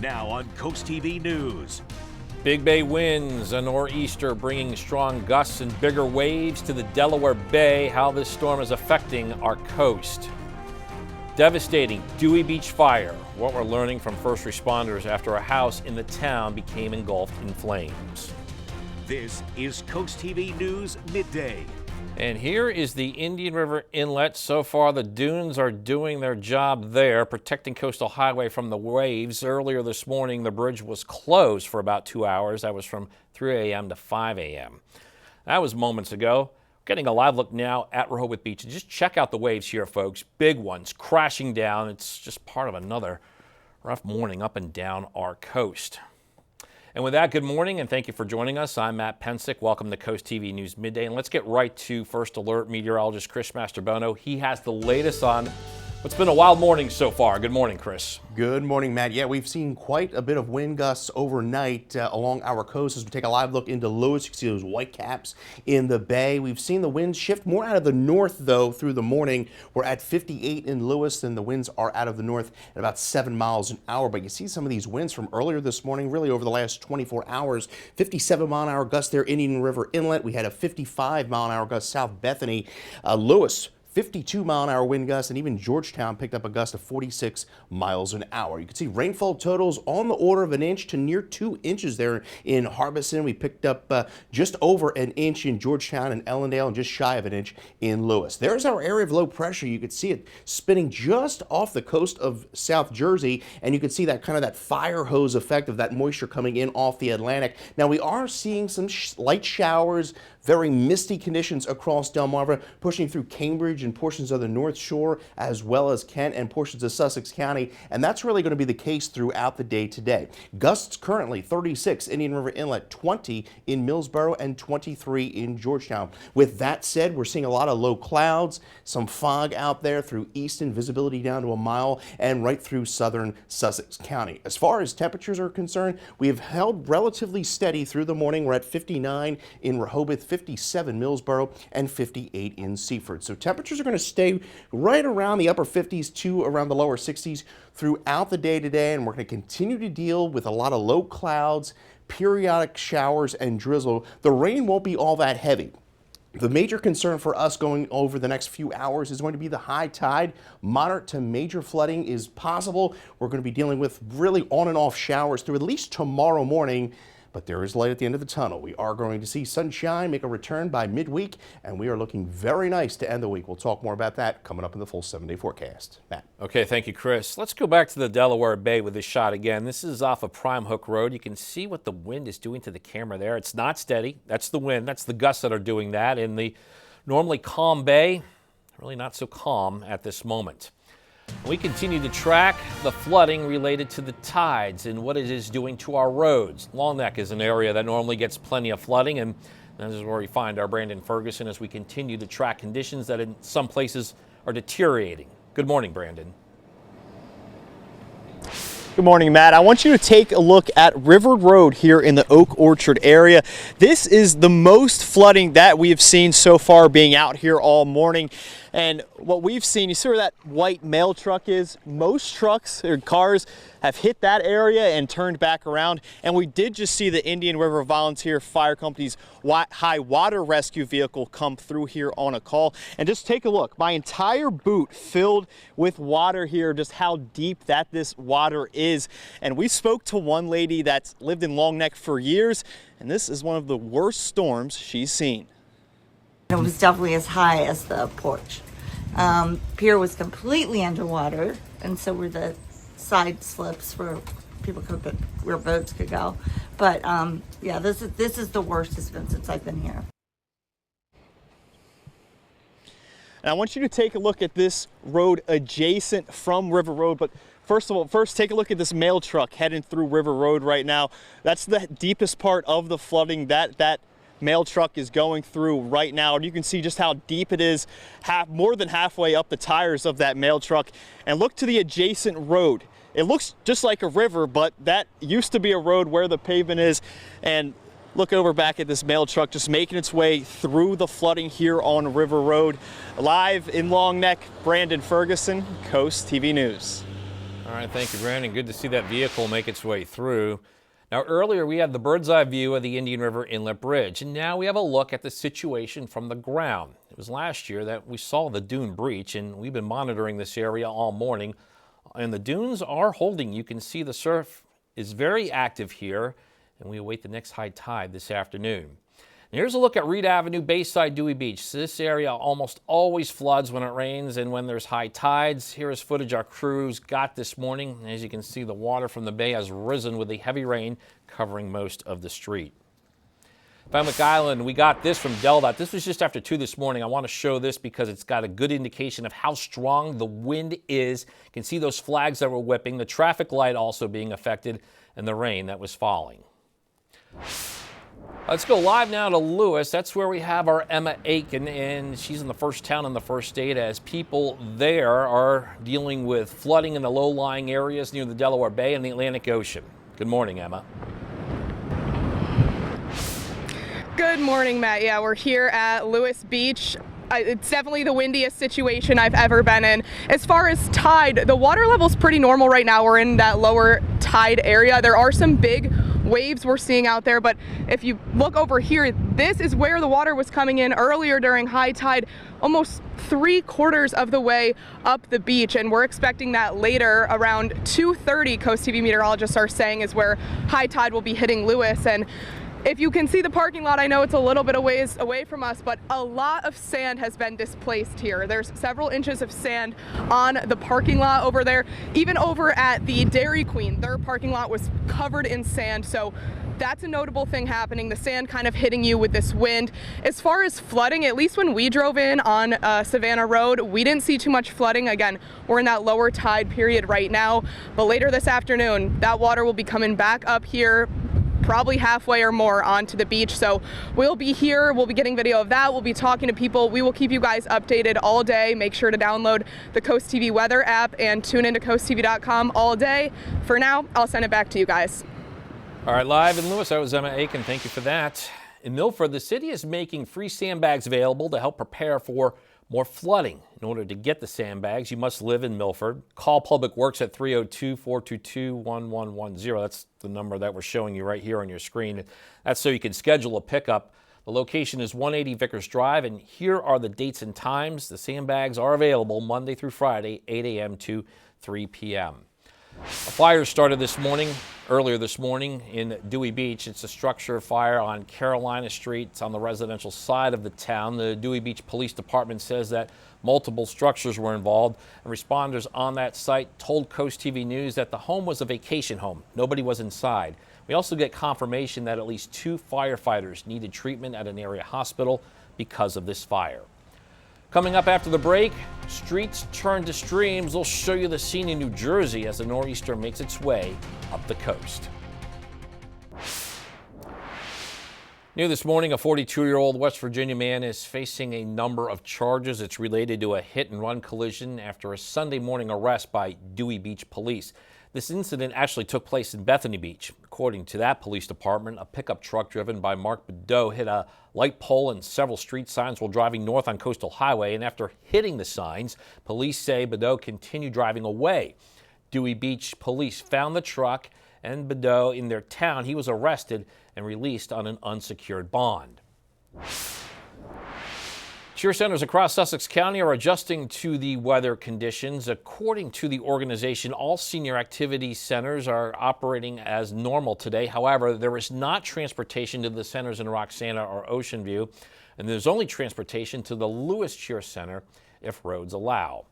Now on CoastTV News. Big Bay winds, a nor'easter bringing strong gusts and bigger waves to the Delaware Bay. How this storm is affecting our coast. Devastating Dewey Beach fire. What we're learning from first responders after a house in the town became engulfed in flames. This is CoastTV News Midday. And here is the Indian River Inlet. So far, the dunes are doing their job there, protecting Coastal Highway from the waves. Earlier this morning, the bridge was closed for about 2 hours. That was from 3 a.m. to 5 a.m. That was moments ago. Getting a live look now at Rehoboth Beach. And just check out the waves here, folks. Big ones crashing down. It's just part of another rough morning up and down our coast. And with that, good morning and thank you for joining us. I'm Matt Pensick. Welcome to CoastTV News Midday. And let's get right to First Alert meteorologist Chris Mastrobono. He has the latest on what's been a wild morning so far. Good morning, Chris. Good morning, Matt. Yeah, we've seen quite a bit of wind gusts overnight along our coast. As we take a live look into Lewis, you can see those white caps in the bay. We've seen the winds shift more out of the north, though, through the morning. We're at 58 in Lewis, and the winds are out of the north at about 7 miles an hour. But you see some of these winds from earlier this morning, really over the last 24 hours. 57-mile-an-hour gust there, Indian River Inlet. We had a 55-mile-an-hour gust South Bethany. Lewis, 52-mile-an-hour wind gusts, and even Georgetown picked up a gust of 46 miles an hour. You can see rainfall totals on the order of an inch to near 2 inches there in Harbison. We picked up just over an inch in Georgetown and Ellendale and just shy of an inch in Lewis. There's our area of low pressure. You can see it spinning just off the coast of South Jersey, and you can see that kind of that fire hose effect of that moisture coming in off the Atlantic. Now we are seeing some light showers, very misty conditions across Delmarva, pushing through Cambridge and portions of the North Shore, as well as Kent and portions of Sussex County, and that's really going to be the case throughout the day today. Gusts currently 36 Indian River Inlet, 20 in Millsboro, and 23 in Georgetown. With that said, we're seeing a lot of low clouds, some fog out there through Easton, visibility down to a mile, and right through southern Sussex County. As far as temperatures are concerned, we have held relatively steady through the morning. We're at 59 in Rehoboth, 57 Millsboro, and 58 in Seaford. So temperatures are going to stay right around the upper 50s to around the lower 60s throughout the day today, and we're going to continue to deal with a lot of low clouds, periodic showers, and drizzle. The rain won't be all that heavy. The major concern for us going over the next few hours is going to be the high tide. Moderate to major flooding is possible. We're going to be dealing with really on and off showers through at least tomorrow morning. But there is light at the end of the tunnel. We are going to see sunshine make a return by midweek, and we are looking very nice to end the week. We'll talk more about that coming up in the full 7-day forecast. Matt. Okay, thank you, Chris. Let's go back to the Delaware Bay with this shot again. This is off of Prime Hook Road. You can see what the wind is doing to the camera there. It's not steady. That's the wind. That's the gusts that are doing that. In the normally calm bay, really not so calm at this moment. We continue to track the flooding related to the tides and what it is doing to our roads. Long Neck is an area that normally gets plenty of flooding, and this is where we find our Brandon Ferguson as we continue to track conditions that in some places are deteriorating. Good morning, Brandon. Good morning, Matt. I want you to take a look at River Road here in the Oak Orchard area. This is the most flooding that we have seen so far being out here all morning. And what we've seen, you see where that white mail truck is? Most trucks or cars have hit that area and turned back around. And we did just see the Indian River Volunteer Fire Company's high water rescue vehicle come through here on a call. And just take a look, my entire boot filled with water here, just how deep that this water is. And we spoke to one lady that's lived in Long Neck for years, and this is one of the worst storms she's seen. It was definitely as high as the porch. Pier was completely underwater, and so were the side slips where where boats could go. But yeah, this is the worst it's been since I've been here. And I want you to take a look at this road adjacent from River Road, but first take a look at this mail truck heading through River Road right now. That's the deepest part of the flooding that mail truck is going through right now, and you can see just how deep it is, more than halfway up the tires of that mail truck. And look to the adjacent road. It looks just like a river, but that used to be a road where the pavement is. And look over back at this mail truck just making its way through the flooding here on River Road. Live in Long Neck, Brandon Ferguson, CoastTV News. All right, thank you, Brandon. Good to see that vehicle make its way through. Now, earlier we had the bird's eye view of the Indian River Inlet Bridge, and now we have a look at the situation from the ground. It was last year that we saw the dune breach, and we've been monitoring this area all morning, and the dunes are holding. You can see the surf is very active here, and we await the next high tide this afternoon. And here's a look at Reed Avenue, Bayside, Dewey Beach. This area almost always floods when it rains and when there's high tides. Here is footage our crews got this morning. As you can see, the water from the bay has risen with the heavy rain covering most of the street. Fenwick Island, we got this from DelDOT. This was just after 2 this morning. I want to show this because it's got a good indication of how strong the wind is. You can see those flags that were whipping, the traffic light also being affected, and the rain that was falling. Let's go live now to Lewis. That's where we have our Emma Aiken, and she's in the first town in the first state as people there are dealing with flooding in the low-lying areas near the Delaware Bay and the Atlantic Ocean. Good morning, Emma. Good morning, Matt. Yeah, we're here at Lewis Beach. It's definitely the windiest situation I've ever been in. As far as tide, the water level's pretty normal right now. We're in that lower tide area. There are some big waves we're seeing out there, but if you look over here, this is where the water was coming in earlier during high tide, almost 3/4 of the way up the beach, and we're expecting that later around 2:30. CoastTV meteorologists are saying is where high tide will be hitting Lewis. And if you can see the parking lot, I know it's a little bit a ways away from us, but a lot of sand has been displaced here. There's several inches of sand on the parking lot over there. Even over at the Dairy Queen, their parking lot was covered in sand. So that's a notable thing happening, the sand kind of hitting you with this wind. As far as flooding, at least when we drove in on Savannah Road, we didn't see too much flooding. Again, we're in that lower tide period right now, but later this afternoon, that water will be coming back up here, probably halfway or more onto the beach. So we'll be here, we'll be getting video of that, we'll be talking to people. We will keep you guys updated all day. Make sure to download the Coast TV weather app and tune into coasttv.com all day. For now, I'll send it back to you guys. All right, live in Lewis, that was Emma Aiken. Thank you for that. In Milford, the city is making free sandbags available to help prepare for more flooding. In order to get the sandbags, you must live in Milford. Call Public Works at 302-422-1110. That's the number that we're showing you right here on your screen. That's so you can schedule a pickup. The location is 180 Vickers Drive, and here are the dates and times. The sandbags are available Monday through Friday, 8 a.m. to 3 p.m. A fire started earlier this morning in Dewey Beach. It's a structure fire on Carolina Street. It's on the residential side of the town. The Dewey Beach Police Department says that multiple structures were involved. And responders on that site told Coast TV News that the home was a vacation home. Nobody was inside. We also get confirmation that at least 2 firefighters needed treatment at an area hospital because of this fire. Coming up after the break, streets turn to streams. We'll show you the scene in New Jersey as the nor'easter makes its way up the coast. New this morning, a 42-year-old West Virginia man is facing a number of charges. It's related to a hit-and-run collision after a Sunday morning arrest by Dewey Beach police. This incident actually took place in Bethany Beach. According to that police department, a pickup truck driven by Mark Beddoe hit a light pole and several street signs while driving north on Coastal Highway, and after hitting the signs, police say Beddoe continued driving away. Dewey Beach police found the truck and Beddoe in their town. He was arrested and released on an unsecured bond. Cheer centers across Sussex County are adjusting to the weather conditions. According to the organization, all senior activity centers are operating as normal today. However, there is not transportation to the centers in Roxana or Ocean View, and there's only transportation to the Lewis Cheer Center if roads allow.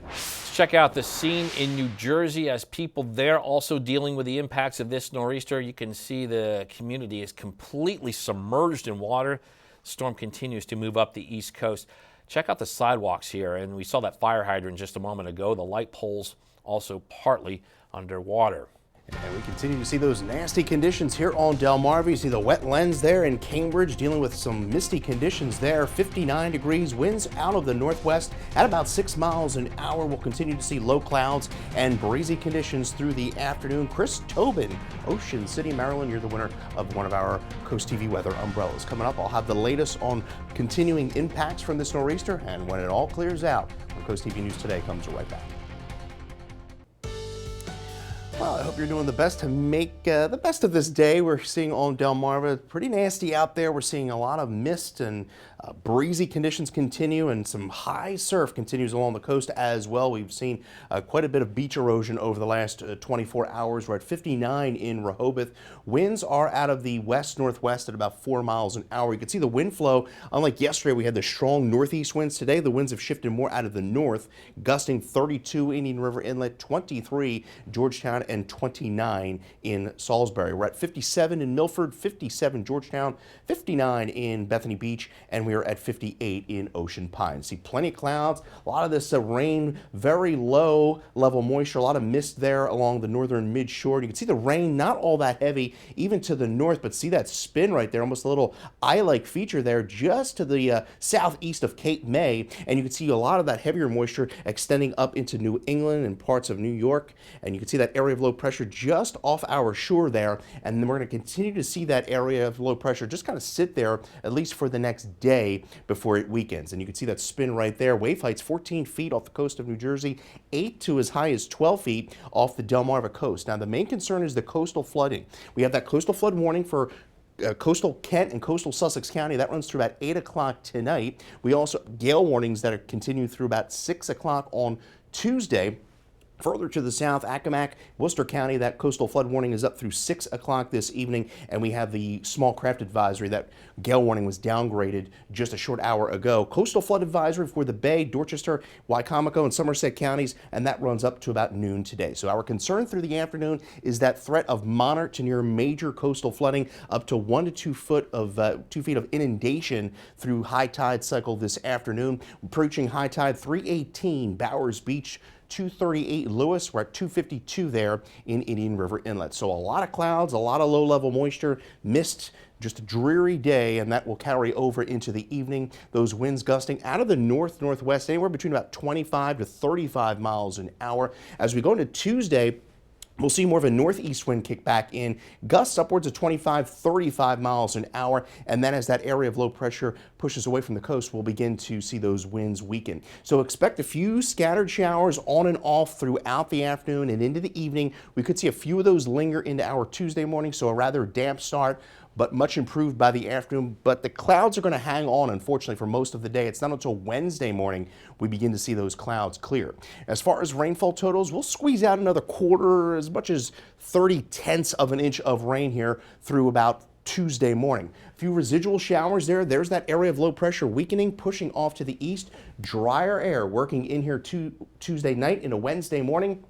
Let's check out the scene in New Jersey as people there also dealing with the impacts of this nor'easter. You can see the community is completely submerged in water. The storm continues to move up the East Coast. Check out the sidewalks here, and we saw that fire hydrant just a moment ago. The light poles also partly underwater. And we continue to see those nasty conditions here on Delmarva. You see the wetlands there in Cambridge, dealing with some misty conditions there. 59 degrees, winds out of the northwest at about 6 miles an hour. We'll continue to see low clouds and breezy conditions through the afternoon. Chris Tobin, Ocean City, Maryland, you're the winner of one of our Coast TV weather umbrellas. Coming up, I'll have the latest on continuing impacts from this nor'easter, and when it all clears out, when Coast TV News Today comes right back. hope you're doing the best to make the best of this day. We're seeing on Delmarva, pretty nasty out there. We're seeing a lot of mist and breezy conditions continue, and some high surf continues along the coast as well. We've seen quite a bit of beach erosion over the last 24 hours. We're at 59 in Rehoboth. Winds are out of the west-northwest at about 4 miles an hour. You can see the wind flow. Unlike yesterday, we had the strong northeast winds. Today, the winds have shifted more out of the north, gusting 32 Indian River Inlet, 23 Georgetown, and 29 in Salisbury. We're at 57 in Milford, 57 Georgetown, 59 in Bethany Beach, and we are at 58 in Ocean Pines. See plenty of clouds, a lot of this rain, very low level moisture, a lot of mist there along the northern mid-shore. You can see the rain not all that heavy even to the north, but see that spin right there, almost a little eye-like feature there just to the southeast of Cape May, and you can see a lot of that heavier moisture extending up into New England and parts of New York, and you can see that area of low pressure just off our shore there, and then we're going to continue to see that area of low pressure just kind of sit there at least for the next day before it weakens. And you can see that spin right there. Wave height's 14 feet off the coast of New Jersey, 8 to as high as 12 feet off the Delmarva coast. Now the main concern is the coastal flooding. We have that coastal flood warning for coastal Kent and coastal Sussex County. That runs through about 8 o'clock tonight. We also gale warnings that are continuing through about 6 o'clock on Tuesday. Further to the south, Accomack, Worcester County, that coastal flood warning is up through 6 o'clock this evening, and we have the small craft advisory. That gale warning was downgraded just a short hour ago. Coastal flood advisory for the Bay, Dorchester, Wycomico, and Somerset counties, and that runs up to about noon today. So our concern through the afternoon is that threat of moderate to near major coastal flooding, up to 1 to 2 feet of inundation through high tide cycle this afternoon. Approaching high tide 318 Bowers Beach, 238 Lewis. We're at 252 there in Indian River Inlet. So a lot of clouds, a lot of low-level moisture, mist, just a dreary day, and that will carry over into the evening. Those winds gusting out of the north-northwest, anywhere between about 25 to 35 miles an hour. As we go into Tuesday, we'll see more of a northeast wind kick back in, gusts upwards of 25, 35 miles an hour, and then as that area of low pressure pushes away from the coast, we'll begin to see those winds weaken. So expect a few scattered showers on and off throughout the afternoon and into the evening. We could see a few of those linger into our Tuesday morning, so a rather damp start, but much improved by the afternoon. But the clouds are going to hang on, unfortunately, for most of the day. It's not until Wednesday morning we begin to see those clouds clear. As far as rainfall totals, we'll squeeze out another quarter, as much as 30/10 of an inch of rain here through about Tuesday morning. A few residual showers there. There's that area of low pressure weakening, pushing off to the east. Drier air working in here Tuesday night into Wednesday morning.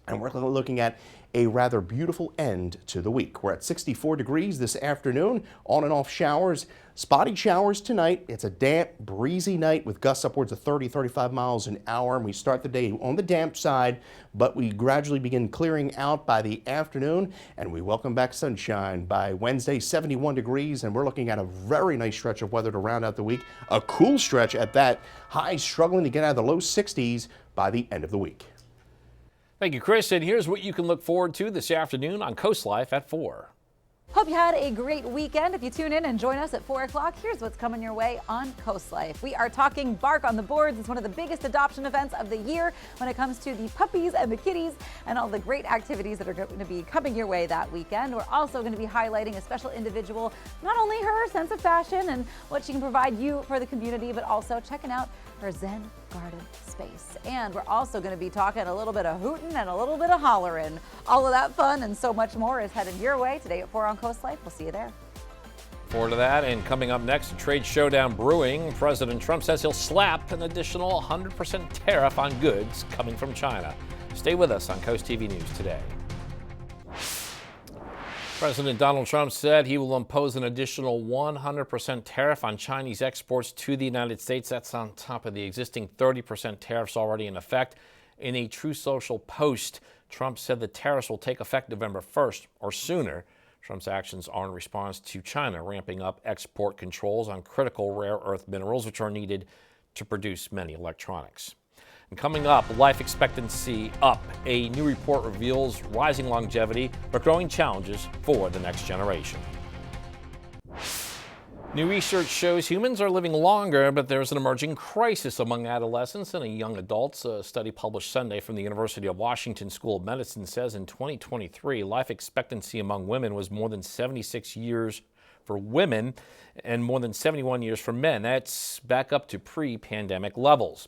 And we're looking at a rather beautiful end to the week. We're at 64 degrees this afternoon, on and off showers, spotty showers tonight. It's a damp, breezy night with gusts upwards of 30, 35 miles an hour. And we start the day on the damp side, but we gradually begin clearing out by the afternoon, and we welcome back sunshine by Wednesday, 71 degrees, and we're looking at a very nice stretch of weather to round out the week. A cool stretch at that. Highs struggling to get out of the low 60s by the end of the week. Thank you, Chris. And here's what you can look forward to this afternoon on Coast Life at 4. Hope you had a great weekend. If you tune in and join us at 4 o'clock, here's what's coming your way on Coast Life. We are talking Bark on the Boards. It's one of the biggest adoption events of the year when it comes to the puppies and the kitties and all the great activities that are going to be coming your way that weekend. We're also going to be highlighting a special individual, not only her sense of fashion and what she can provide you for the community, but also checking out her Zen garden space. And we're also going to be talking a little bit of hooting and a little bit of hollering. All of that fun and so much more is headed your way today at 4 on Coast Life. We'll see you there. Forward to that, and coming up next, a trade showdown brewing. President Trump says he'll slap an additional 100% tariff on goods coming from China. Stay with us on Coast TV News today. President Donald Trump said he will impose an additional 100% tariff on Chinese exports to the United States. That's on top of the existing 30% tariffs already in effect. In a True Social post, Trump said the tariffs will take effect November 1st or sooner. Trump's actions are in response to China ramping up export controls on critical rare earth minerals, which are needed to produce many electronics. And coming up, life expectancy up. A new report reveals rising longevity, but growing challenges for the next generation. New research shows humans are living longer, but there's an emerging crisis among adolescents and young adults. A study published Sunday from the University of Washington School of Medicine says in 2023, life expectancy among women was more than 76 years for women and more than 71 years for men. That's back up to pre-pandemic levels.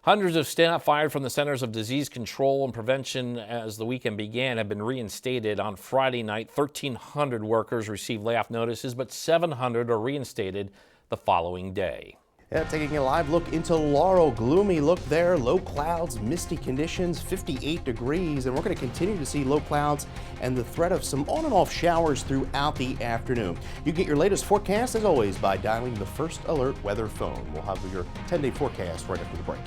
Hundreds of staff fired from the Centers of Disease Control and Prevention as the weekend began have been reinstated. On Friday night, 1,300 workers received layoff notices, but 700 are reinstated the following day. Yeah, taking a live look into Laurel, gloomy look there, low clouds, misty conditions, 58 degrees, and we're going to continue to see low clouds and the threat of some on and off showers throughout the afternoon. You get your latest forecast as always by dialing the First Alert weather phone. We'll have your 10-day forecast right after the break.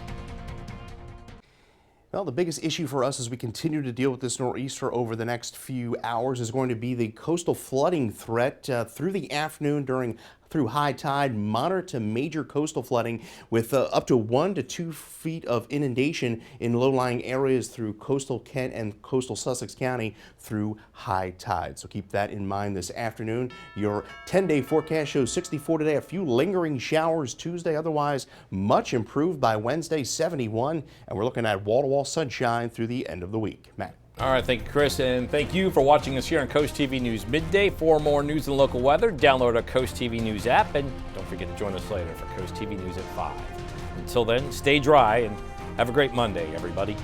Well, the biggest issue for us as we continue to deal with this nor'easter over the next few hours is going to be the coastal flooding threat through the afternoon through high tide, moderate to major coastal flooding with up to 1 to 2 feet of inundation in low-lying areas through coastal Kent and coastal Sussex County through high tide. So keep that in mind this afternoon. Your 10-day forecast shows 64 today, a few lingering showers Tuesday, otherwise much improved by Wednesday, 71, and we're looking at wall-to-wall sunshine through the end of the week. Matt. All right, thank you, Chris, and thank you for watching us here on Coast TV News Midday. For more news and local weather, download our Coast TV News app, and don't forget to join us later for Coast TV News at 5. Until then, stay dry and have a great Monday, everybody.